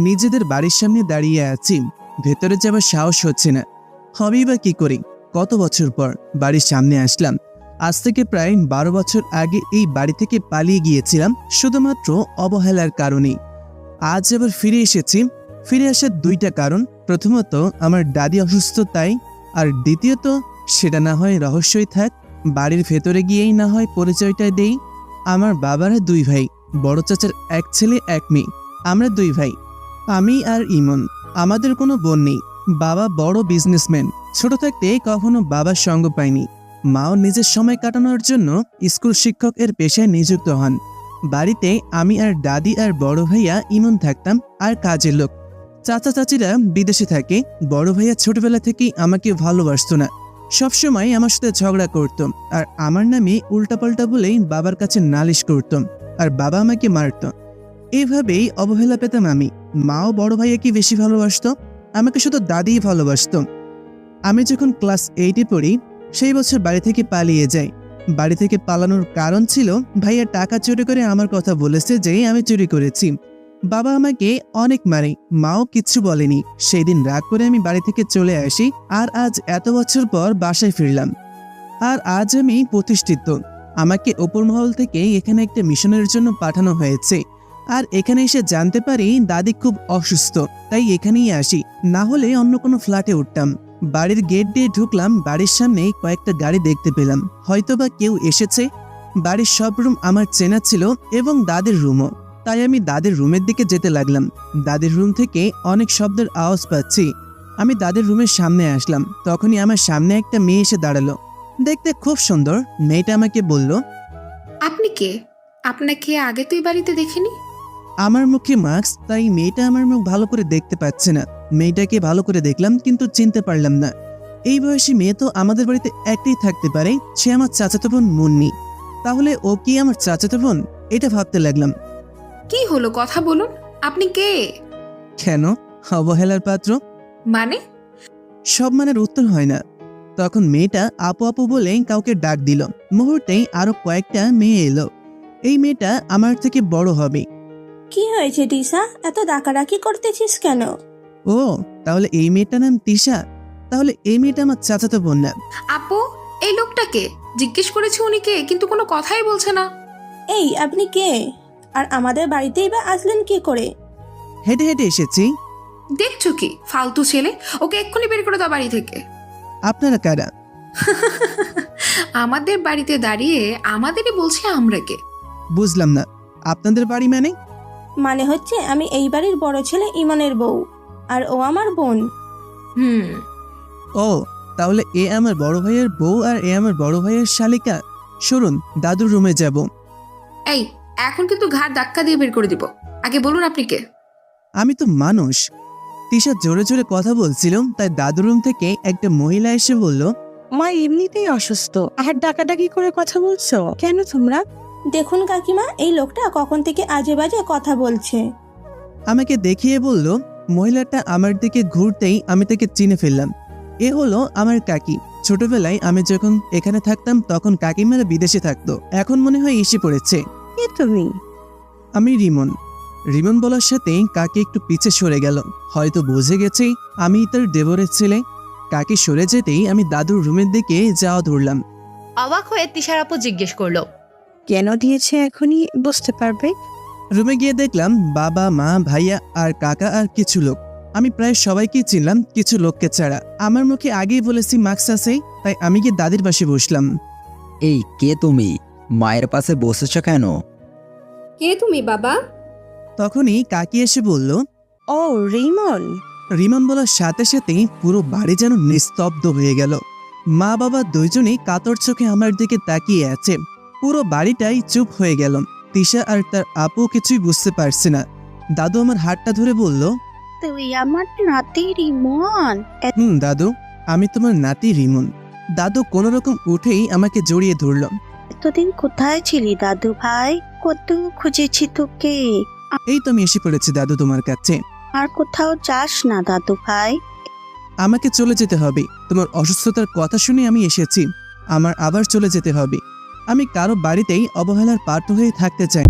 নিজেদের বাড়ির সামনে দাঁড়িয়ে আছি, ভেতরে যাবার সাহস হচ্ছে না। হবেই বা কি করি? কত বছর পর বাড়ির সামনে আসলাম। আজ থেকে প্রায় 12 বছর আগে এই বাড়ি থেকে পালিয়ে গিয়েছিলাম শুধুমাত্র অবহেলার কারণেই। আজ আবার ফিরে এসেছি। ফিরে আসার দুইটা কারণ, প্রথমত আমার দাদি অসুস্থ তাই, আর দ্বিতীয়ত সেটা না হয় রহস্যই থাক, বাড়ির ভেতরে গিয়েই না হয় পরিচয়টা দেই। আমার বাবারা 2 ভাই, বড় চাচার 1 ছেলে 1 মেয়ে। আমরা 2 ভাই, আমি আর ইমন। আমাদের কোনো বোন নেই। বাবা বড় বিজনেসম্যান। ছোট থাকতে কখনো বাবার সঙ্গ পাইনি। মাও নিজের সময় কাটানোর জন্য স্কুল শিক্ষক এর পেশায় নিযুক্ত হন। বাড়িতে আমি আর দাদি আর বড় ভাইয়া ইমন থাকতাম, আর কাজের লোক। চাচা চাচিরা বিদেশে থাকে। বড় ভাইয়া ছোটবেলা থেকেই আমাকে ভালোবাসতো না, সবসময় আমার সাথে ঝগড়া করত, আর আমার নামে উল্টাপাল্টা বলেই বাবার কাছে নালিশ করত, আর বাবা আমাকে মারত। এইভাবেই অবহেলা পেতাম আমি। মাও বড় ভাইয়াকে বেশি ভালোবাসতো, আমাকে শুধু দাদিই ভালোবাসত। আমি যখন ক্লাস 8-এ পড়ি, সেই বছর বাড়ি থেকে পালিয়ে যাই। বাড়ি থেকে পালানোর কারণ ছিল ভাইয়া টাকা চুরি করে আমার কথা বলেছে যে আমি চুরি করেছি। বাবা আমাকে অনেক মারে, মাও কিচ্ছু বলেনি। সেই দিন রাগ করে আমি বাড়ি থেকে চলে আসি, আর আজ এত বছর পর বাসায় ফিরলাম। আর আজ আমি প্রতিষ্ঠিত। আমাকে ওপর মহল থেকে এখানে একটা মিশনের জন্য পাঠানো হয়েছে। আর এখানে এসে জানতে পারি দাদি খুব অসুস্থ, তাই এখানেই আসি, না হলে অন্য কোনো ফ্ল্যাটে উঠতাম। বাড়ির গেট দিয়ে ঢুকলাম, বাড়ির সামনে কয়েকটা গাড়ি দেখতে পেলাম, হয়তোবা কেউ এসেছে। বাড়ির সব রুম আমার চেনা ছিল, এবং দাদির রুমও। তাই আমি দাদির রুমের দিকে যেতে লাগলাম। দাদির রুম থেকে অনেক শব্দের আওয়াজ পাচ্ছি। আমি দাদির রুমের সামনে আসলাম, তখনই আমার সামনে একটা মেয়ে এসে দাঁড়ালো। দেখতে খুব সুন্দর। মেয়েটা আমাকে বলল, আপনি কে? আপনাকে আগে তো এই বাড়িতে দেখিনি। আমার মুখে মাস্ক, তাই মেয়েটা আমার মুখ ভালো করে দেখতে পাচ্ছে না। মেয়েটাকে ভালো করে দেখলাম, কিন্তু চিনতে পারলাম না। এই বয়সী মেয়ে তো আমাদের বাড়িতে একটাই থাকতে পারে, সে আমার চাচাতো বোন মুন্নি। তাহলে ও কি আমার চাচাতো বোন? এটা ভাবতে লাগলাম। কি হলো, কথা বলুন। আপনি কে? কেন? অবহেলার পাত্র। মানে? সব মানের উত্তর হয় না। তখন মেয়েটা আপু আপু বলে কাউকে ডাক দিল। মুহূর্তেই আরো কয়েকটা মেয়ে এলো। এই মেয়েটা আমার থেকে বড় হবে। কি হয়েছে দিশা, এত ডাকাডাকি করতেছিস কেন? ও, তাহলে এই মেয়েটার নাম তিশা। তাহলে এই মেয়েটা আমার চাচাতো বোন না। আপু, এই লোকটাকে জিজ্ঞেস করেছি উনি কে, কিন্তু কোনো কথাই বলছে না। এই আপনি কে? আর আমাদের বাড়িতেই বা আসলেন কি করে? হেঁটে হেঁটে এসেছি। দেখছো কি ফালতু ছেলে, ওকে এক্ষুনি বের করে দাও বাড়ি থেকে। আপনারা কারা? আমাদের বাড়িতে দাঁড়িয়ে আমাদেরই বলছি আমরা কে? বুঝলাম না, আপনাদের বাড়ি মানে? মানে হচ্ছে আমি এই বাড়ির বড় ছেলে ইমনের বউ, আর ও আমার বোন। ও, তাহলে এ আমার বড় ভাইয়ের বউ, আর এ আমার বড় ভাইয়ের শালিকা। শুনুন, দাদুর রুমে যাব। এই, এখন কিন্তু ঘাড় ধাক্কা দিয়ে বের করে দিব। আগে বলুন আপনি কে? আমি তো মানুষ। তিশা জোরে জোরে কথা বলছিল, তাই দাদুর রুম থেকে একটা মহিলা এসে বলল, মা এমনিতেই অসুস্থ, আর ডাকাডাকি করে কথা বলছো কেন তোমরা? দেখুন কাকিমা, এই লোকটা কখন থেকে আজে বাজে কথা বলছে। আমাকে দেখিয়ে বলল। মহিলাটা আমার দিকে ঘুরতেই আমি তাকে চিনে ফেললাম। এ হলো আমার কাকি। ছোটবেলায় আমি যখন এখানে থাকতাম তখন কাকিমারা বিদেশে থাকতো, এখন মনে হয় এসে পড়েছে। কে তুমি? আমি রিমন। রিমন বলার সাথে কাকি একটু পিছে সরে গেল, হয়তো বুঝে গেছে আমি তার দেবরের ছেলে। কাকি সরে যেতেই আমি দাদুর রুমের দিকে যাওয়া ধরলাম। অবাক হয়ে তিশার আপু জিজ্ঞেস করলো, কেন দিয়েছে এখনই বুঝতে পারবে। রুমে গিয়ে দেখলাম বাবা, মা, ভাইয়া আর কাকা আর কিছু লোক। আমি প্রায় সবাইকে চিনলাম, কিছু লোককে ছাড়া। আমার মুখে আগেই বলেছি মাস্ক আছে, তাই আমি গিয়ে দাদির পাশে বসলাম। এই কে তুমি? মায়ের পাশে বসেছ কেন? কে তুমি বাবা? তখনই কাকি এসে বলল, ও রিমন। রিমন বলার সাথে সাথেই পুরো বাড়ি যেন নিস্তব্ধ হয়ে গেল। মা বাবা দুইজনেই কাতর চোখে আমার দিকে তাকিয়ে আছে। পুরো বাড়িটাই চুপ হয়ে গেল। তিশা আর তার আপু কিছুই বুঝতে পারছে না। দাদু আমার হাতটা ধরে বলল, তুই আমার নাতি রিমন। দাদু, আমি তোমার নাতি রিমন। দাদু কোনো রকম উঠেই আমাকে জড়িয়ে ধরল। এতদিন কোথায় ছিলি দাদু ভাই? কত খুঁজেছি তোকে। এই তো আমি এসে পড়েছি দাদু তোমার কাছে। আর কোথাও যাস না দাদু ভাই। আমাকে চলে যেতে হবে। তোমার অসুস্থতার কথা শুনে আমি এসেছি। আমার আবার চলে যেতে হবে। আমি কারো বাড়িতেই অবহেলার পাত্র হয়ে থাকতে চাই।